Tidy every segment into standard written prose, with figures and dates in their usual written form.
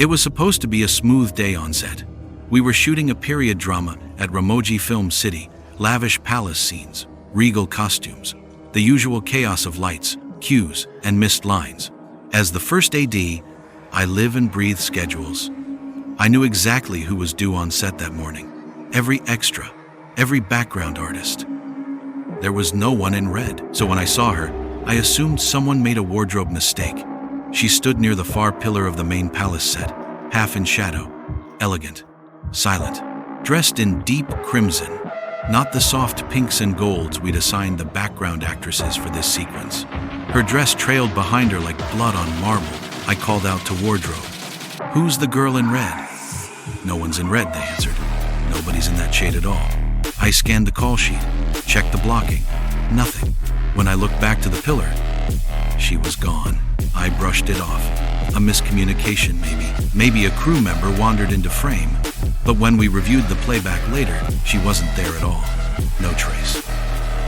It was supposed to be a smooth day on set. We were shooting a period drama at Ramoji Film City, lavish palace scenes, regal costumes, the usual chaos of lights, cues, and missed lines. As the first AD, I live and breathe schedules. I knew exactly who was due on set that morning. Every extra, every background artist. There was no one in red, so when I saw her, I assumed someone made a wardrobe mistake. She stood near the far pillar of the main palace set, half in shadow, elegant, silent, dressed in deep crimson, not the soft pinks and golds we'd assigned the background actresses for this sequence. Her dress trailed behind her like blood on marble. I called out to wardrobe, "Who's the girl in red?" "No one's in red," they answered. "Nobody's in that shade at all." I scanned the call sheet, checked the blocking. Nothing. When I looked back to the pillar, she was gone. I brushed it off. A miscommunication maybe. Maybe a crew member wandered into frame. But when we reviewed the playback later, she wasn't there at all. No trace.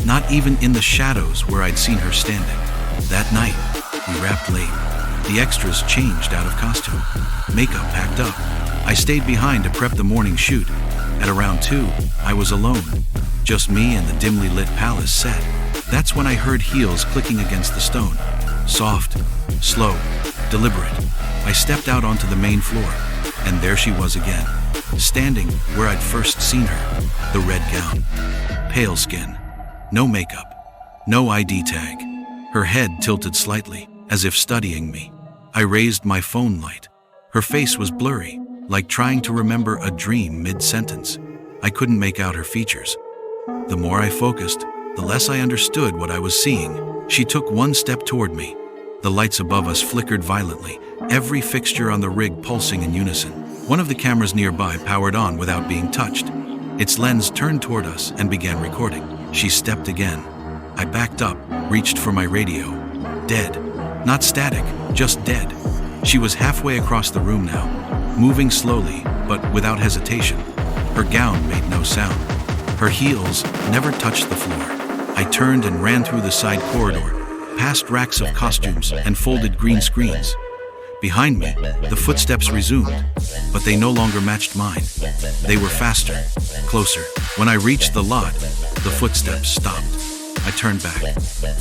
Not even in the shadows where I'd seen her standing. That night, we wrapped late. The extras changed out of costume. Makeup packed up. I stayed behind to prep the morning shoot. At around 2, I was alone. Just me and the dimly lit palace set. That's when I heard heels clicking against the stone. Soft, slow, deliberate. I stepped out onto the main floor, and there she was again, standing where I'd first seen her, the red gown. Pale skin, no makeup, no ID tag. Her head tilted slightly, as if studying me. I raised my phone light. Her face was blurry, like trying to remember a dream mid-sentence. I couldn't make out her features. The more I focused, the less I understood what I was seeing. She took one step toward me. The lights above us flickered violently, every fixture on the rig pulsing in unison. One of the cameras nearby powered on without being touched. Its lens turned toward us and began recording. She stepped again. I backed up, reached for my radio. Dead. Not static, just dead. She was halfway across the room now, moving slowly, but without hesitation. Her gown made no sound. Her heels never touched the floor. I turned and ran through the side corridor, past racks of costumes and folded green screens. Behind me, the footsteps resumed, but they no longer matched mine. They were faster, closer. When I reached the lot, the footsteps stopped. I turned back.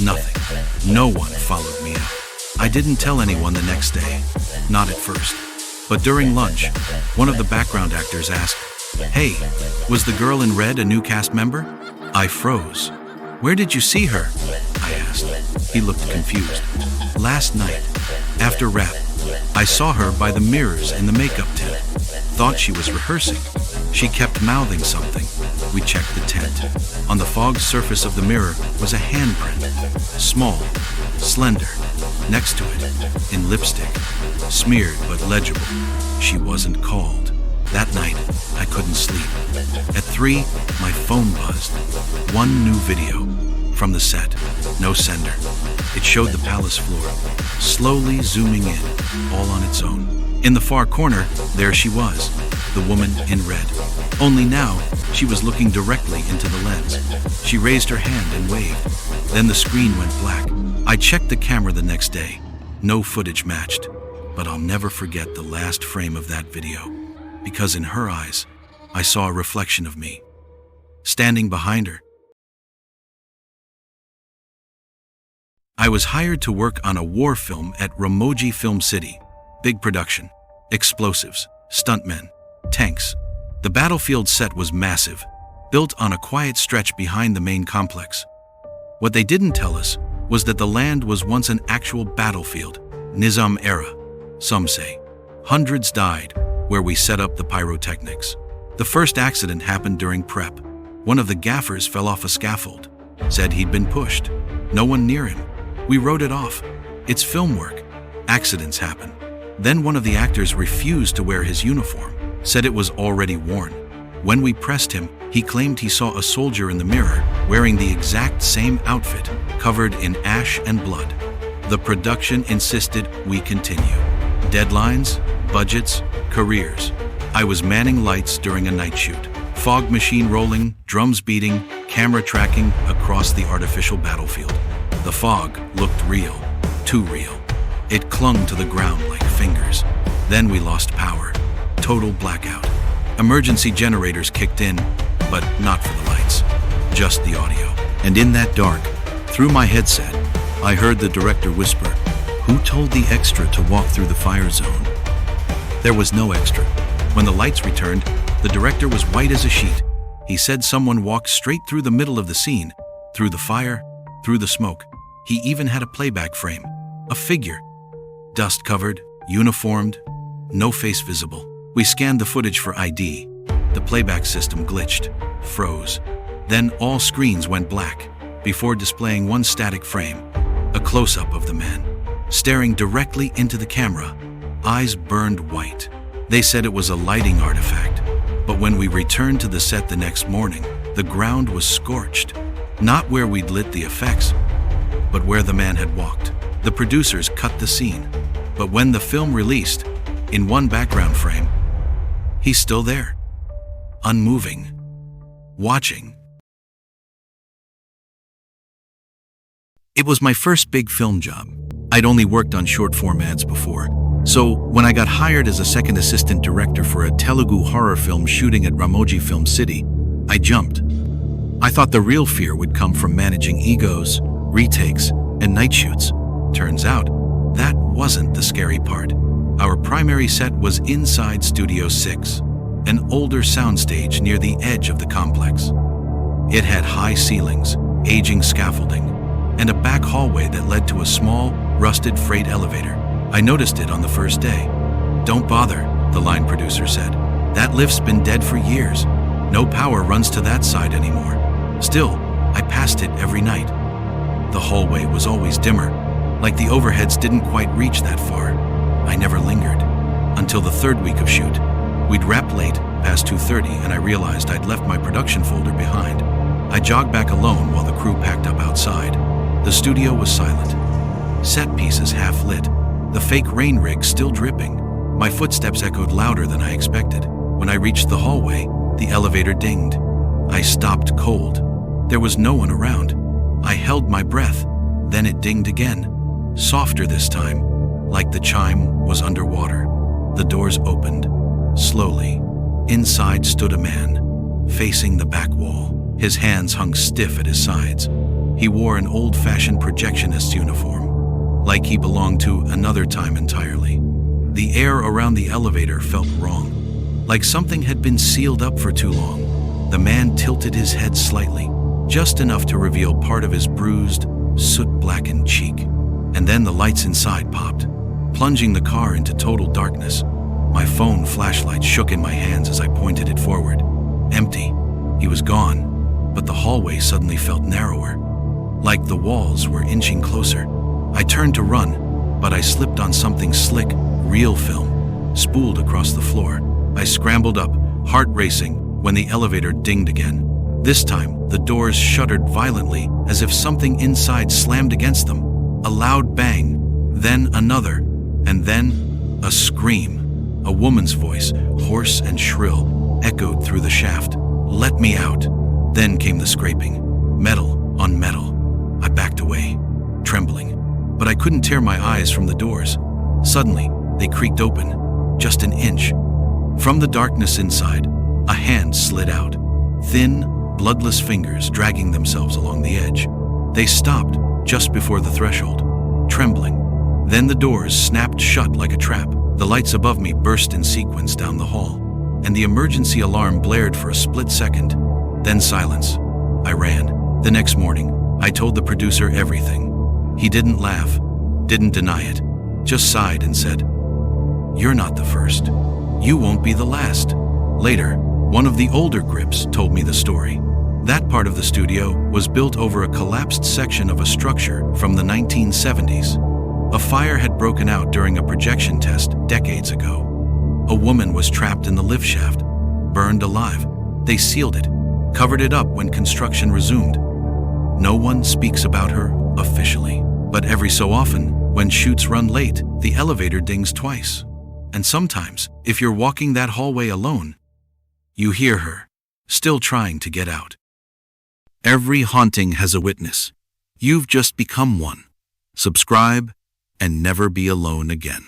Nothing. No one followed me out. I didn't tell anyone the next day, not at first. But during lunch, one of the background actors asked, "Hey, was the girl in red a new cast member?" I froze. "Where did you see her?" I asked. He looked confused. "Last night, after rep, I saw her by the mirrors in the makeup tent. Thought she was rehearsing. She kept mouthing something." We checked the tent. On the fogged surface of the mirror was a handprint. Small, slender. Next to it, in lipstick, smeared but legible. She wasn't called. That night, I couldn't sleep. At 3, my phone buzzed. One new video from the set. No sender. It showed the palace floor, slowly zooming in, all on its own. In the far corner, there she was, the woman in red. Only now, she was looking directly into the lens. She raised her hand and waved. Then the screen went black. I checked the camera the next day. No footage matched. But I'll never forget the last frame of that video, because in her eyes, I saw a reflection of me, standing behind her. I was hired to work on a war film at Ramoji Film City. Big production, explosives, stuntmen, tanks. The battlefield set was massive, built on a quiet stretch behind the main complex. What they didn't tell us was that the land was once an actual battlefield, Nizam-era, some say. Hundreds died where we set up the pyrotechnics. The first accident happened during prep. One of the gaffers fell off a scaffold, said he'd been pushed. No one near him. We wrote it off. It's film work. Accidents happen. Then one of the actors refused to wear his uniform, said it was already worn. When we pressed him, he claimed he saw a soldier in the mirror wearing the exact same outfit, covered in ash and blood. The production insisted we continue. Deadlines, budgets, careers. I was manning lights during a night shoot. Fog machine rolling, drums beating, camera tracking across the artificial battlefield. The fog looked real, too real. It clung to the ground like fingers. Then we lost power. Total blackout. Emergency generators kicked in, but not for the lights, just the audio. And in that dark, through my headset, I heard the director whisper, "Who told the extra to walk through the fire zone?" There was no extra. When the lights returned, the director was white as a sheet. He said someone walked straight through the middle of the scene, through the fire, through the smoke. He even had a playback frame, a figure, dust-covered, uniformed, no face visible. We scanned the footage for ID. The playback system glitched, froze. Then all screens went black, before displaying one static frame, a close-up of the man, staring directly into the camera, eyes burned white. They said it was a lighting artifact, but when we returned to the set the next morning, the ground was scorched. Not where we'd lit the effects, but where the man had walked. The producers cut the scene, but when the film released, in one background frame, he's still there, unmoving, watching. It was my first big film job. I'd only worked on short-form ads before, so when I got hired as a second assistant director for a Telugu horror film shooting at Ramoji Film City, I jumped. I thought the real fear would come from managing egos, retakes, and night shoots. Turns out, that wasn't the scary part. Our primary set was inside Studio 6, an older soundstage near the edge of the complex. It had high ceilings, aging scaffolding, and a back hallway that led to a small, rusted freight elevator. I noticed it on the first day. "Don't bother," the line producer said. "That lift's been dead for years. No power runs to that side anymore." Still, I passed it every night. The hallway was always dimmer, like the overheads didn't quite reach that far. I never lingered. Until the third week of shoot. We'd wrapped late, past 2:30, and I realized I'd left my production folder behind. I jogged back alone while the crew packed up outside. The studio was silent. Set pieces half lit. The fake rain rig still dripping. My footsteps echoed louder than I expected. When I reached the hallway, the elevator dinged. I stopped cold. There was no one around. I held my breath. Then it dinged again. Softer this time, like the chime was underwater. The doors opened, slowly. Inside stood a man, facing the back wall. His hands hung stiff at his sides. He wore an old-fashioned projectionist's uniform, like he belonged to another time entirely. The air around the elevator felt wrong, like something had been sealed up for too long. The man tilted his head slightly, just enough to reveal part of his bruised, soot-blackened cheek. And then the lights inside popped, plunging the car into total darkness. My phone flashlight shook in my hands as I pointed it forward. Empty. He was gone, but the hallway suddenly felt narrower, like the walls were inching closer. I turned to run, but I slipped on something slick, real film, spooled across the floor. I scrambled up, heart racing, when the elevator dinged again. This time, the doors shuddered violently as if something inside slammed against them. A loud bang, then another, and then a scream. A woman's voice, hoarse and shrill, echoed through the shaft. "Let me out." Then came the scraping, metal on metal. I backed away, trembling, but I couldn't tear my eyes from the doors. Suddenly, they creaked open, just an inch. From the darkness inside, a hand slid out, thin, bloodless fingers dragging themselves along the edge. They stopped just before the threshold, trembling. Then the doors snapped shut like a trap. The lights above me burst in sequence down the hall, and the emergency alarm blared for a split second. Then silence. I ran. The next morning, I told the producer everything. He didn't laugh, didn't deny it, just sighed and said, "You're not the first. You won't be the last." Later, one of the older grips told me the story. That part of the studio was built over a collapsed section of a structure from the 1970s. A fire had broken out during a projection test decades ago. A woman was trapped in the lift shaft, burned alive. They sealed it, covered it up when construction resumed. No one speaks about her officially, but every so often, when shoots run late, the elevator dings twice. And sometimes, if you're walking that hallway alone, you hear her, still trying to get out. Every haunting has a witness. You've just become one. Subscribe and never be alone again.